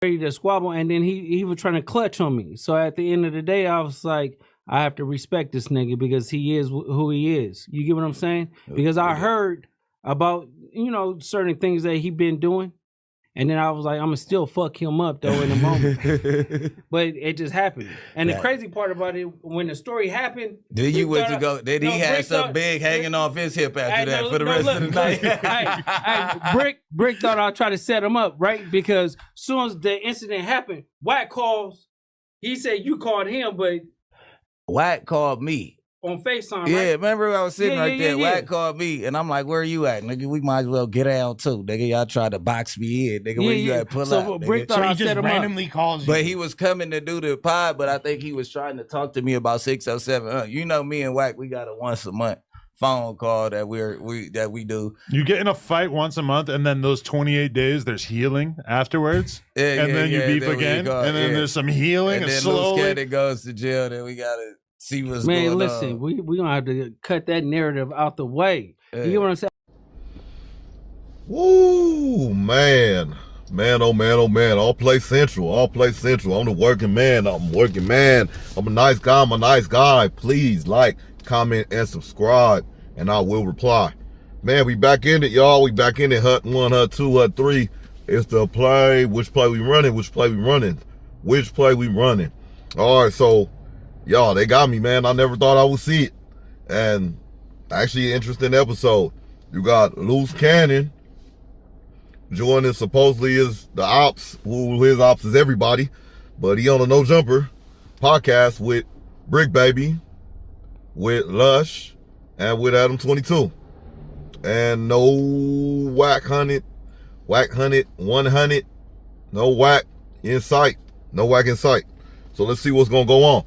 ready to squabble, and then he was trying to clutch on me. So at the end of the day, I was like, I have to respect this nigga because he is who he is. You get what I'm saying? Because I heard about, you know, certain things that he been doing. And then I was like, I'm gonna still fuck him up though in a moment. But it just happened. And the crazy part about it, when the story happened, then you went to go. Then he had something big hanging off his hip after that for the rest of the night. Bricc thought I'd try to set him up, right? Because as soon as the incident happened, Wack calls. He said you called him, but Wack called me on FaceTime. Yeah, right? remember I was sitting right there. Wack called me, and I'm like, "Where are you at, nigga? We might as well get out too, nigga. Y'all tried to box me in, nigga. Where you at? Pull so up." Bricc thought he just randomly calls you. But he was coming to do the pod, but I think he was trying to talk to me about 607. You know, me and Wack, we got a once a month phone call that we do. You get in a fight once a month, and then those 28 days, there's healing afterwards, and then you beef again, and then there's some healing, and then slowly Luce Cannon goes to jail. Then we gotta see what's going on. Man, listen, we gonna have to cut that narrative out the way. You know what I'm saying? Woo, man. Man, oh man, oh man. All Play Central, all Play Central. I'm the working man. I'm working man. I'm a nice guy. I'm a nice guy. Please like, comment, and subscribe, and I will reply. Man, we back in it, y'all. We back in it. Hut 1, Hut 2, Hut 3. It's the play. Which play we running? Which play we running? Which play we running? All right, so, y'all, they got me, man. I never thought I would see it. And actually, interesting episode. You got Luce Cannon joining, supposedly is the ops, who his ops is everybody, but he on a No Jumper podcast with Bricc Baby, with Lush, and with Adam22. And no Wack 100, 100, no Wack in sight, no Wack in sight. So let's see what's gonna go on.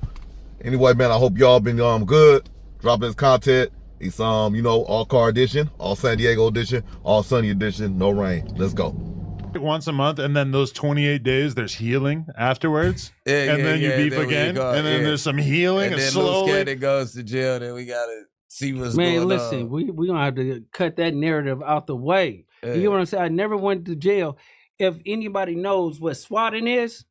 Anyway, man, I hope y'all been good, dropping this content. It's you know, all car edition, all San Diego edition, all sunny edition, no rain. Let's go. Once a month, and then those 28 days, there's healing afterwards, and then you beef again, and then there's some healing, and then slowly Luce Cannon goes to jail. Then we gotta see what's Man, going listen, on. we gonna have to cut that narrative out the way. You know what I'm saying? I never went to jail. If anybody knows what swatting is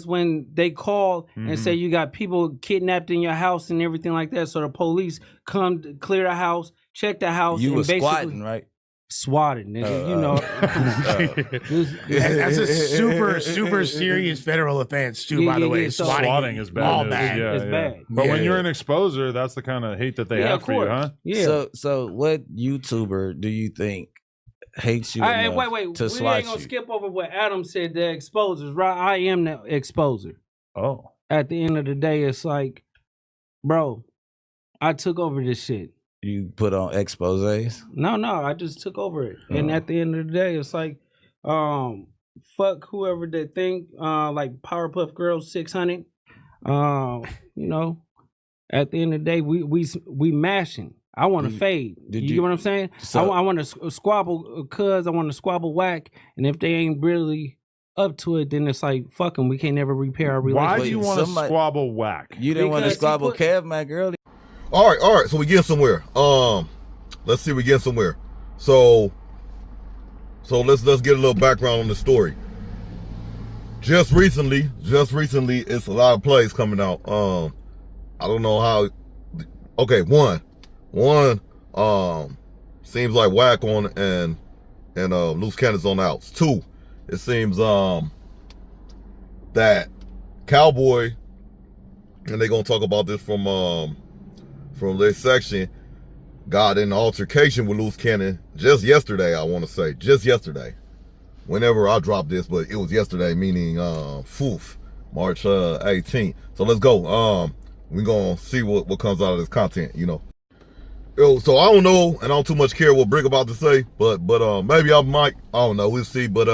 when they call and say you got people kidnapped in your house and everything like that. So the police come to clear the house, check the house. You and was squatting, right? Swatting, nigga. You know. That's a super serious federal offense too, by the way. So swatting is bad. All news. bad. Yeah, It's yeah. bad. But when you're an exposer, that's the kind of hate that they have for you, huh? Yeah. So what YouTuber do you think hates you enough wait. to We swat ain't gonna you? skip over what Adam said, the exposers, right? I am the exposer. Oh. At the end of the day, it's like, bro, I took over this shit. You put on exposés? No, I just took over it. And at the end of the day, it's like, fuck whoever they think, like Powerpuff Girls 600. You know, at the end of the day, we mashing. I want to fade. You get what I'm saying? So, I want to squabble I want to squabble Wack. And if they ain't really up to it, then it's like, fuck them. We can't never repair our relationship. Why do you want to squabble Wack? You didn't want to squabble Kev Mac earlier? All right. So we getting somewhere. Let's see, we getting somewhere. So let's get a little background on the story. Just recently, it's a lot of plays coming out. I don't know how. Okay, one, seems like Wack on and Luce Cannon's on the outs. Two, it seems that Cowboy, and they're gonna talk about this from this section, got in an altercation with Luce Cannon just yesterday, I want to say. Just yesterday. Whenever I dropped this, but it was yesterday, meaning March 18th. So let's go. We're gonna see what comes out of this content, you know. Yo, so I don't know, and I don't too much care what Bricc about to say, but maybe I might. I don't know, we'll see. But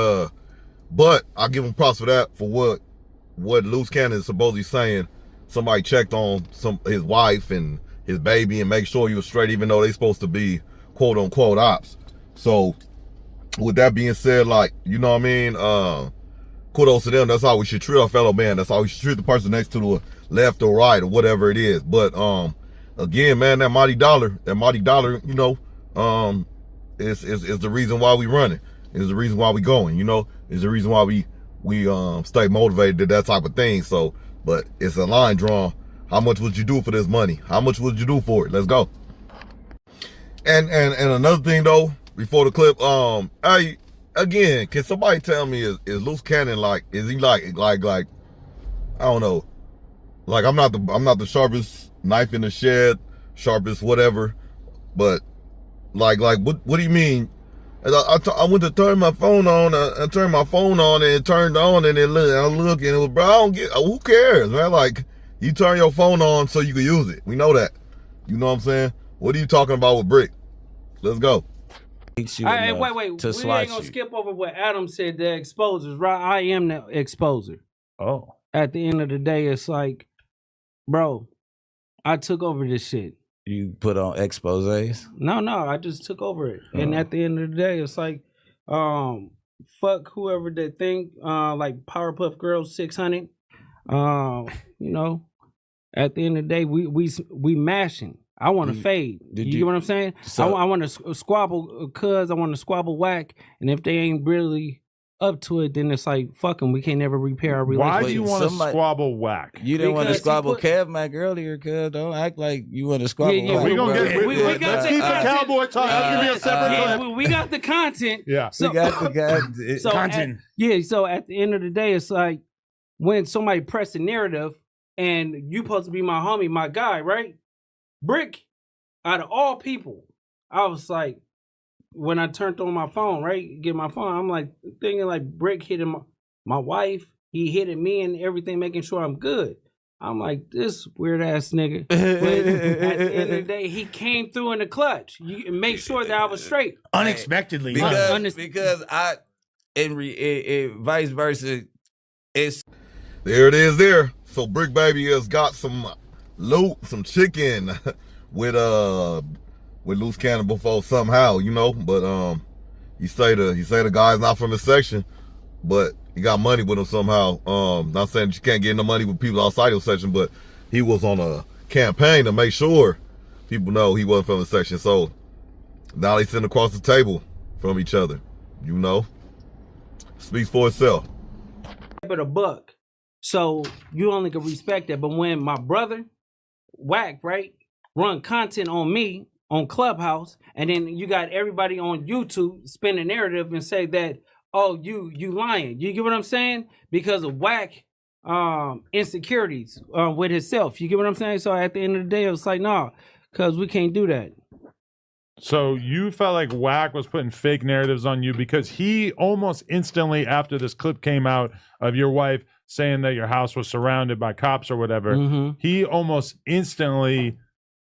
I give him props for that, for what Luce Cannon is supposedly saying. Somebody checked on his wife and his baby and make sure he was straight, even though they supposed to be quote unquote ops. So with that being said, like, you know what I mean? Kudos to them. That's how we should treat our fellow man. That's how we should treat the person next to the left or right or whatever it is. But again, man, that mighty dollar, you know, is the reason why we running. Is the reason why we going, you know, is the reason why we stay motivated to that type of thing. So, but it's a line drawn. How much would you do for this money? How much would you do for it? Let's go. And another thing though, before the clip, hey, again, can somebody tell me is Luce Cannon like, is he like I don't know, like I'm not the sharpest knife in the shed, sharpest whatever, but like what do you mean? I went to turn my phone on, I turned my phone on and it turned on, and then I look and it was, bro, I don't get, who cares, man? Like, you turn your phone on so you can use it. We know that. You know what I'm saying? What are you talking about with Bricc? Let's go. Wait. We ain't gonna skip over what Adam said, the exposers, right? I am the exposer. Oh. At the end of the day, it's like, bro, I took over this shit. You put on exposés? No, I just took over it. And at the end of the day, it's like, fuck whoever they think, like Powerpuff Girls 600. You know, at the end of the day, we mashing. I want to fade. You get what I'm saying? So, I want to squabble cuz, I want to squabble whack, and if they ain't really up to it, then it's like, fuck them. We can't never repair our relationship. Why do you want to squabble whack? You didn't want to squabble Kev Mac earlier, cuz. Don't act like you want to squabble whack. We gonna let's keep the cowboy talk. That's gonna be a separate clip. We got the content. Yeah. So, we got the content. So at the end of the day, it's like when somebody press the narrative and you supposed to be my homie, my guy, right? Bricc, out of all people, I was like, when I turned on my phone, right, get my phone, I'm like thinking like Bricc hitting my wife, he hitting me and everything, making sure I'm good. I'm like, this weird ass nigga. But at the end of the day, he came through in the clutch. You make sure that I was straight. Unexpectedly. Because I, vice versa, it's there it is there. So Bricc Baby has got some loot, some chicken with Luce Cannon before somehow, you know, but he say the guy's not from his section, but he got money with him somehow. Not saying that you can't get no money with people outside your section, but he was on a campaign to make sure people know he wasn't from the section. So now they sitting across the table from each other, you know. Speaks for itself. But a buck. So you only can respect that. But when my brother, Whack, right, run content on me on Clubhouse, and then you got everybody on YouTube spin a narrative and say that, oh, you lying. You get what I'm saying? Because of Whack insecurities with himself. You get what I'm saying? So at the end of the day, it was like, nah, because we can't do that. So you felt like Whack was putting fake narratives on you because he almost instantly after this clip came out of your wife saying that your house was surrounded by cops or whatever, he almost instantly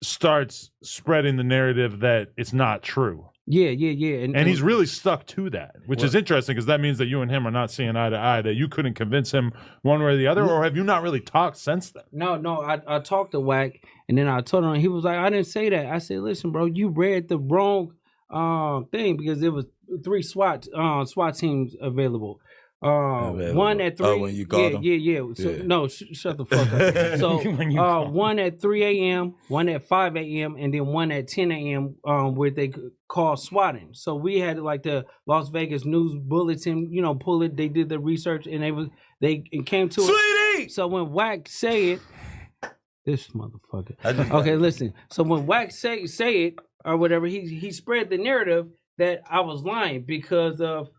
starts spreading the narrative that it's not true. Yeah. And he's really stuck to that, which is interesting because that means that you and him are not seeing eye to eye, that you couldn't convince him one way or the other, or have you not really talked since then? No, I talked to Whack, and then I told him, he was like, I didn't say that. I said, listen, bro, you read the wrong thing because there was 3 SWAT teams available. One at 3. Oh, when you called them? Yeah. So, no, shut the fuck up. So one at 3 a.m., one at 5 a.m., and then one at 10 a.m. Where they call swatting. So we had like the Las Vegas News Bulletin, you know, pull it. They did the research and they came to it. So when Whack say it, this motherfucker. Okay, listen. So when Whack say it or whatever, he spread the narrative that I was lying because of.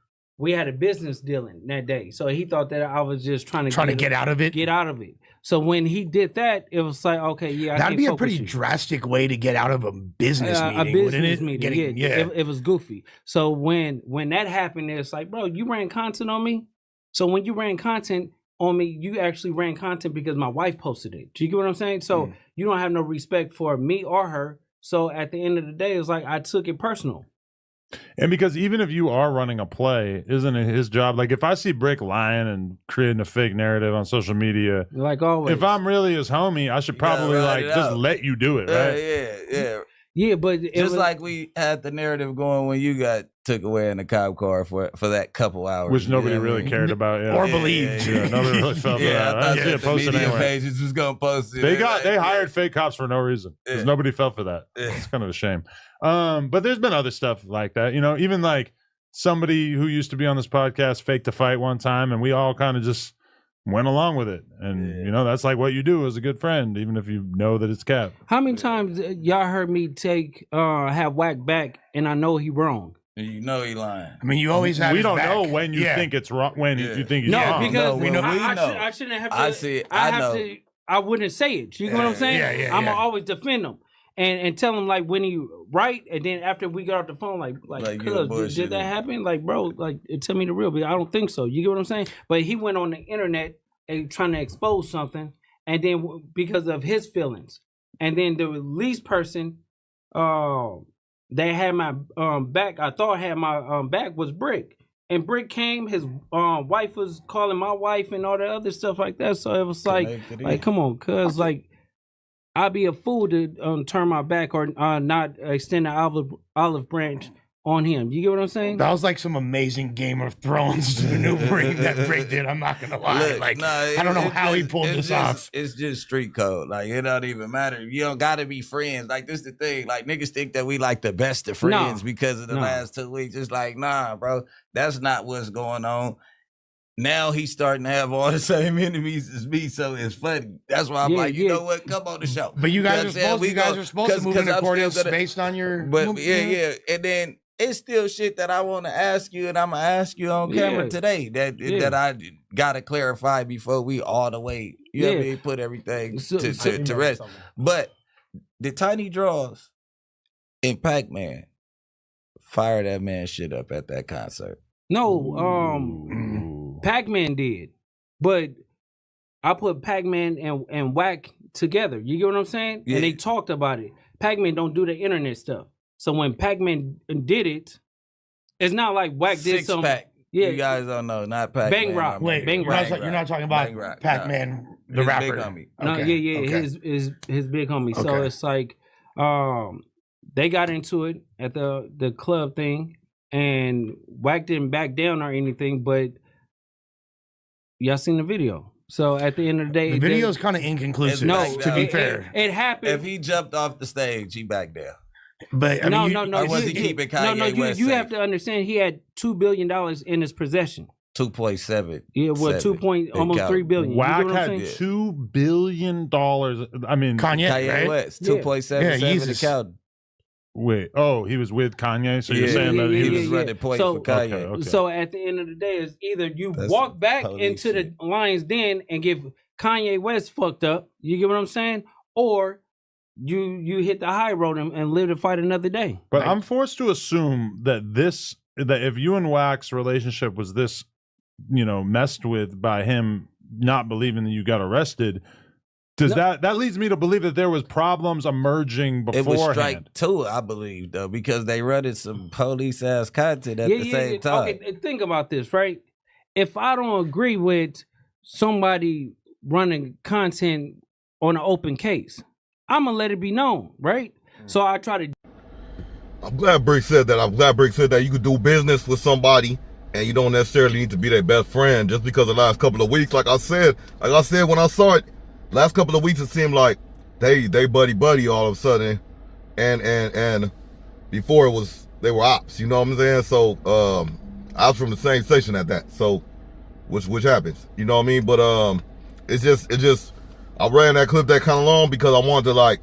We had a business dealing that day. So he thought that I was just trying to get out of it. Get out of it. So when he did that, it was like, okay, yeah, that'd be a pretty drastic way to get out of a business meeting. A business meeting. It was goofy. So when that happened, it's like, bro, you ran content on me. So when you ran content on me, you actually ran content because my wife posted it. Do you get what I'm saying? So you don't have no respect for me or her. So at the end of the day, it's like I took it personal. And because even if you are running a play, isn't it his job? Like if I see Bricc lying and creating a fake narrative on social media, like always, if I'm really his homie, I should probably just let you do it, right? Yeah, but just like we had the narrative going when you got took away in the cop car for that couple hours, which nobody really cared about, or believed. Nobody really felt that. I thought the media pages was gonna post it. They hired fake cops for no reason because nobody felt for that. It's kind of a shame. But there's been other stuff like that, you know, even like somebody who used to be on this podcast faked a fight one time, and we all kind of just went along with it. And you know, that's like what you do as a good friend, even if you know that it's cap. How many times y'all heard me have Whack back, and I know he wrong? You know he lying. I mean, you always have. We his don't back. know when you think it's wrong. When you think he's wrong. Because we know. I shouldn't have to. I wouldn't say it. You know what I'm saying? I'm gonna always defend him and tell him like when he right, and then after we got off the phone, like cuz did that happen? Like, bro, like tell me the real. But I don't think so. You get what I'm saying? But he went on the internet and trying to expose something, and then because of his feelings, and then the release person, they had my back. I thought had my back was Bricc. And Bricc came, his wife was calling my wife and all that other stuff like that. So it was like come on, cuz like I'd be a fool to turn my back or not extend the olive branch on him. You get what I'm saying? That was like some amazing Game of Thrones maneuvering that Bricc did. I'm not gonna lie. Look, I don't know how he pulled this off. It's just street code. Like it don't even matter. You don't gotta be friends. Like this the thing. Like niggas think that we like the best of friends because of the last 2 weeks. It's like, nah, bro. That's not what's going on. Now he's starting to have all the same enemies as me, so it's funny. That's why I'm you know what? Come on the show. But you guys are supposed to move in accordance based on your. But and then it's still shit that I want to ask you, and I'm gonna ask you on camera today that I gotta clarify before we all the way. You know what I mean? Put everything to rest. But the Tiny Draws and Pac-Man fire that man shit up at that concert. No, Pac-Man did, but I put Pac-Man and Whack together. You get what I'm saying? Yeah. And they talked about it. Pac-Man don't do the internet stuff. So when Pac-Man did it, it's not like Whack did something. Pack. Yeah, you guys don't know, not Pac-Man. Bang Rock. Wait, Bang Rock. You're not talking about Pac-Man, the rapper. Big homie. No, his big homie. Okay. So it's like they got into it at the club thing. And Whack didn't back down or anything, but y'all seen the video. So at the end of the day, the video is kind of inconclusive. No, to be fair, it happened. If he jumped off the stage, he backed down. But I mean, or was he keeping Kanye West you have to understand he had $2 billion in his possession. 2.7. Yeah, well, almost 3 billion. Whack had $2 billion. I mean, Kanye right? West 2.77 account. Wait, he was with Kanye? So you're saying that he was running point for Kanye. Okay. So at the end of the day, it's either you walk back into the lion's den and give Kanye West fucked up, you get what I'm saying? Or you hit the high road and live to fight another day. But I'm forced to assume that if you and Wack's relationship was this, messed with by him not believing that you got arrested, that leads me to believe that there was problems emerging beforehand. It was strike two, I believe, though, because they running some police ass content at the same time. Okay, think about this, right? If I don't agree with somebody running content on an open case, I'm gonna let it be known, right? So I try to. I'm glad Bricc said that. I'm glad Bricc said that you could do business with somebody and you don't necessarily need to be their best friend just because the last couple of weeks, like I said when I saw it. Last couple of weeks, it seemed like they buddy all of a sudden, and before it was they were ops. You know what I'm saying? So I was from the same station at that. So which happens. You know what I mean? But it's just I ran that clip that kind of long because I wanted to like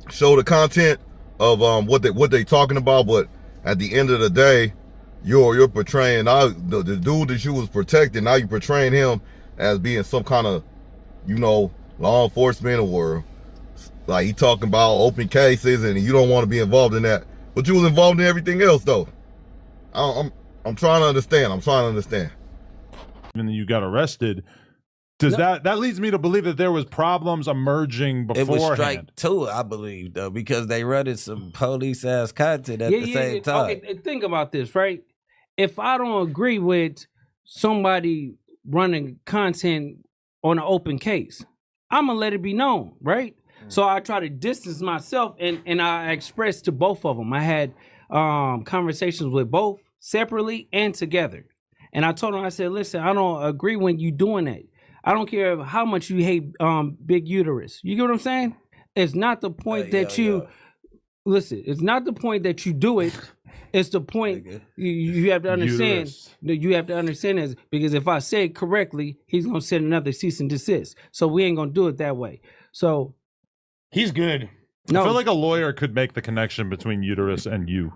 show the content of what they talking about. But at the end of the day, you're portraying the dude that you was protecting. Now you're portraying him as being some kind of law enforcement or like he talking about open cases and you don't want to be involved in that, but you was involved in everything else though. I'm trying to understand. Even though you got arrested, that leads me to believe that there was problems emerging beforehand. It was strike two, I believe, though, because they running some police ass content at the same time. Okay, think about this, right? If I don't agree with somebody running content on an open case, I'm gonna let it be known, right? So I try to distance myself and I expressed to both of them. I had conversations with both separately and together. And I told them, I said, listen, I don't agree when you doing that. I don't care how much you hate big uterus. You get what I'm saying? It's not the point that you listen, it's not the point that you do it It's the point you have to understand. You have to understand this, because if I say it correctly, he's gonna send another cease and desist. So we ain't gonna do it that way. So he's good. No, I feel like a lawyer could make the connection between uterus and you.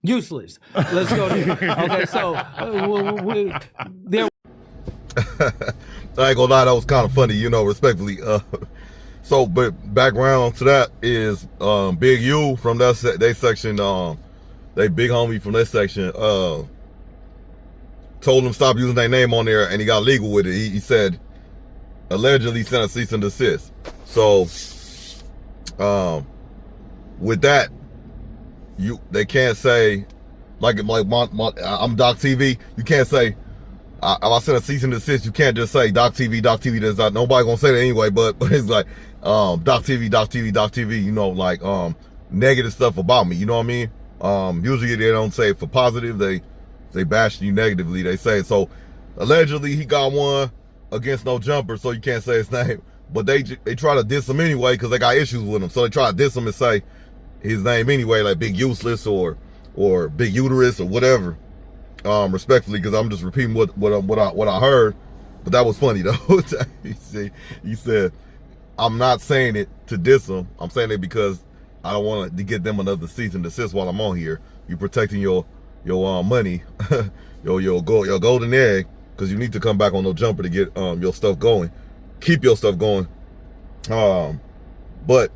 Useless. Let's go there. Okay, so there. I ain't gonna lie, that was kind of funny, you know, respectfully. So, but background to that is Big U from that they section, they big homie from that section, told him stop using their name on there, and he got legal with it. He said allegedly sent a cease and desist. So, with that, they can't say like I'm Doc TV. You can't say I sent a cease and desist. You can't just say Doc TV. There's not nobody gonna say that anyway. But it's like Doc TV. You know, like negative stuff about me. You know what I mean? Usually they don't say it for positive. They bash you negatively. They say so. Allegedly he got one against No Jumper, so you can't say his name. But they try to diss him anyway because they got issues with him. So they try to diss him and say his name anyway, like Big Useless or Big Uterus or whatever. Respectfully, because I'm just repeating what I heard. But that was funny though. He said, I'm not saying it to diss him. I'm saying it because I don't want to get them another cease and desist while I'm on here. You protecting your money, your golden egg, because you need to come back on No Jumper to get your stuff going. Keep your stuff going. But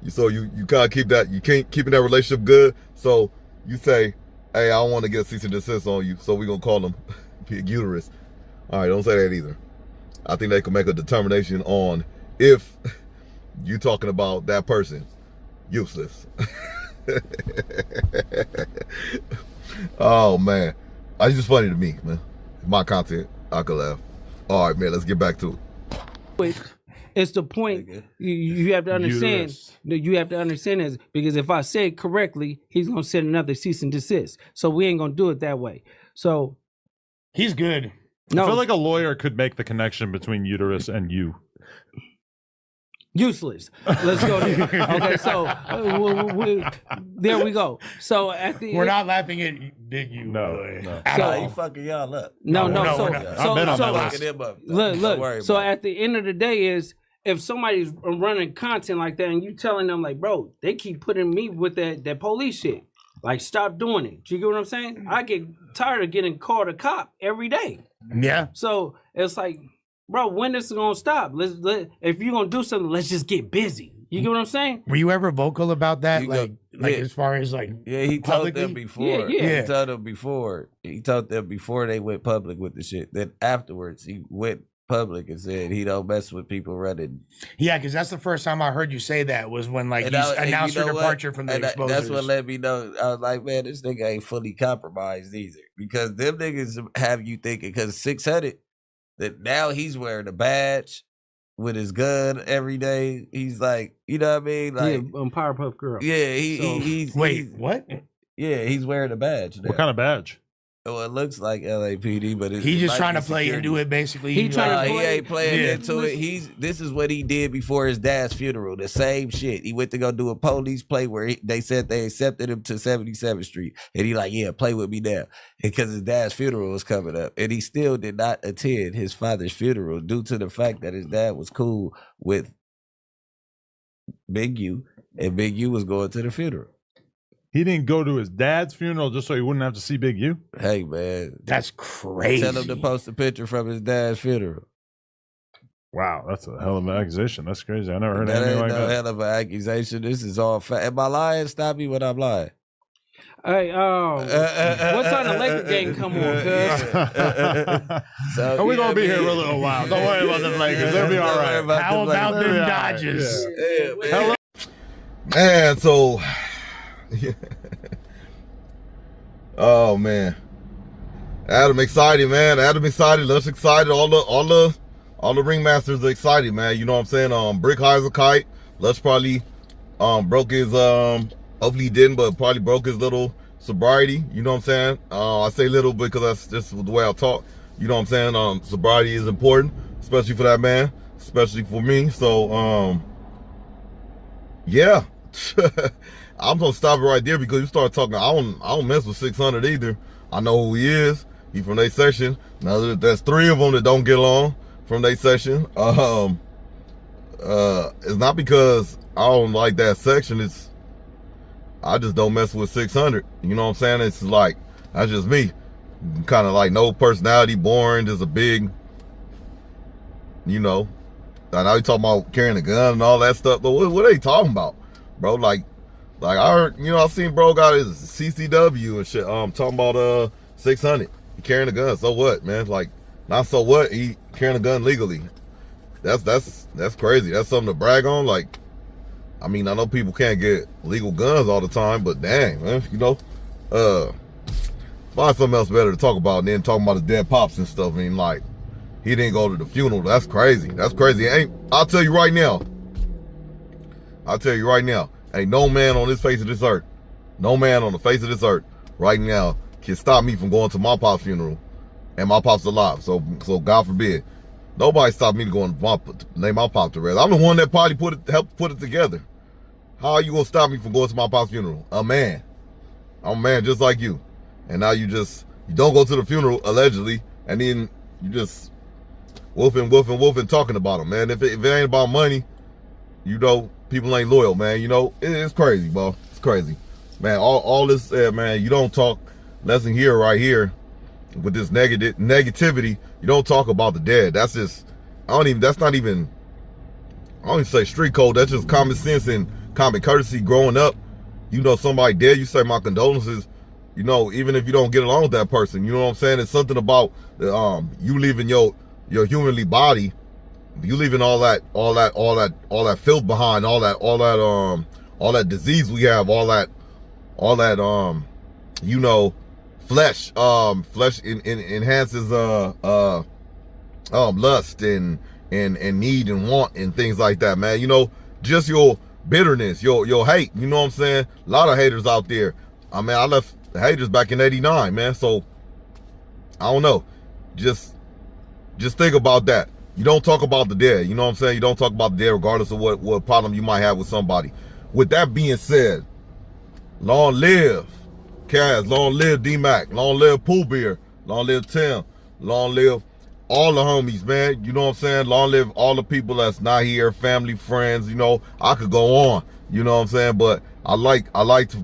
so you kind of keep that, you can't keeping that relationship good. So you say, hey, I don't want to get a cease and desist on you, so we're gonna call him Big Uterus. All right, don't say that either. I think they can make a determination on if you talking about that person. Useless. Oh man, it's just funny to me, man. My content, I could laugh. All right, man, let's get back to it. It's the point you have to understand. You have to understand this, because if I say it correctly, he's gonna send another cease and desist. So we ain't gonna do it that way. So he's good. No, I feel like a lawyer could make the connection between uterus and you. Useless. Let's go there. Okay, so there we go. So at the we're not laughing at Big U. No. So he fucking y'all up. No. Look. So at the end of the day is, if somebody's running content like that and you telling them like, bro, they keep putting me with that police shit. Like, stop doing it. Do you get what I'm saying? I get tired of getting called a cop every day. Yeah. So it's like, bro, when this is gonna stop? If you're gonna do something, let's just get busy. You get what I'm saying? Were you ever vocal about that? As far as like, yeah, he told them before. Yeah. He told them before. He told them before they went public with the shit. Then afterwards, he went public and said he don't mess with people running. Yeah, because that's the first time I heard you say that was when like you announced your departure from the exposures. That's what let me know. I was like, man, this nigga ain't fully compromised either, because them niggas have you thinking, because 600 that now he's wearing a badge with his gun every day. He's like, you know what I mean? Like, yeah, Powerpuff Girl. Yeah, he's what? Yeah, he's wearing a badge now. What kind of badge? Well, it looks like LAPD, but he's just trying to play into it, basically. He ain't playing into it. This is what he did before his dad's funeral. The same shit. He went to go do a police play where they said they accepted him to 77th Street, and he like, yeah, play with me now, because his dad's funeral was coming up, and he still did not attend his father's funeral due to the fact that his dad was cool with Big U, and Big U was going to the funeral. He didn't go to his dad's funeral just so he wouldn't have to see Big U? Hey, man. That's crazy. Tell him to post a picture from his dad's funeral. Wow, that's a hell of an accusation. That's crazy. I never heard anything like that. Hell of an accusation. This is all fact. Am I lying? Stop me when I'm lying. Hey, what time the Laker game come on, cuz? So, we're going to be here for a little while. Don't worry about the Lakers. They'll be all right. How about them Dodgers? Yeah, man, so... Oh man, Adam excited, man. Adam excited. Luce excited. All the ringmasters are excited, man. You know what I'm saying? Bricc hides a kite. Luce probably broke his hopefully he didn't, but probably broke his little sobriety. You know what I'm saying? I say little because that's just the way I talk. You know what I'm saying? Sobriety is important, especially for that man, especially for me. So yeah. I'm gonna stop it right there because you start talking. I don't mess with 600 either. I know who he is. He from their section. Now there's 3 of them that don't get along from their section. It's not because I don't like that section. It's I just don't mess with 600. You know what I'm saying? It's like that's just me. Kind of like no personality, boring. Just a big, you know. I know you talking about carrying a gun and all that stuff, but what are they talking about, bro? Like I heard, you know, I seen bro got his CCW and shit. Talking about 600 he carrying a gun. So what, man? Like, not so what? He carrying a gun legally. That's crazy. That's something to brag on. Like, I mean, I know people can't get legal guns all the time, but dang, man, you know, find something else better to talk about than talking about his dead pops and stuff. I mean, like, he didn't go to the funeral. That's crazy. That's crazy. I'll tell you right now. Ain't no man on this face of this earth, no man on the face of this earth right now can stop me from going to my pop's funeral, and my pop's alive. So God forbid, nobody stopped me to go and lay my pop to rest. I'm the one that probably helped put it together. How are you gonna stop me from going to my pop's funeral? A man. I'm a man just like you, and now you don't go to the funeral allegedly, and then you just wolfing talking about him, man. If it ain't about money, you know, people ain't loyal, man. You know, it's crazy, bro. It's crazy, man. All this, man. You don't talk. Lesson here, right here, with this negativity. You don't talk about the dead. That's just. I don't even say street code. That's just common sense and common courtesy. Growing up, you know somebody dead, you say my condolences. You know, even if you don't get along with that person, you know what I'm saying. It's something about you leaving your humanly body. You leaving all that filth behind, all that disease we have, all that you know, flesh enhances lust and need and want and things like that, man. You know, just your bitterness, your hate, you know what I'm saying? A lot of haters out there. I mean, I left the haters back in '89, man. So I don't know. Just think about that. You don't talk about the dead. You know what I'm saying? You don't talk about the dead regardless of what problem you might have with somebody. With that being said, long live Kaz, long live D-Mac, long live Pooh Bear, long live Tim, long live all the homies, man. You know what I'm saying? Long live all the people that's not here, family, friends. You know, I could go on. You know what I'm saying? But I like to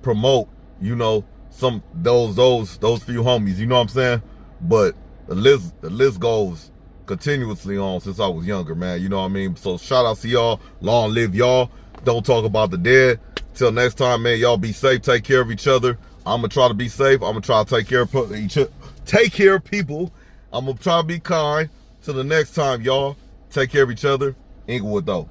promote. You know, some those few homies. You know what I'm saying? But the list goes continuously on since I was younger, man. You know what I mean? So shout out to y'all. Long live y'all. Don't talk about the dead. Till next time, man, y'all be safe. Take care of each other. I'm going to try to be safe. I'm going to try to take care of people. I'm going to try to be kind. Till the next time, y'all. Take care of each other. Inglewood, though.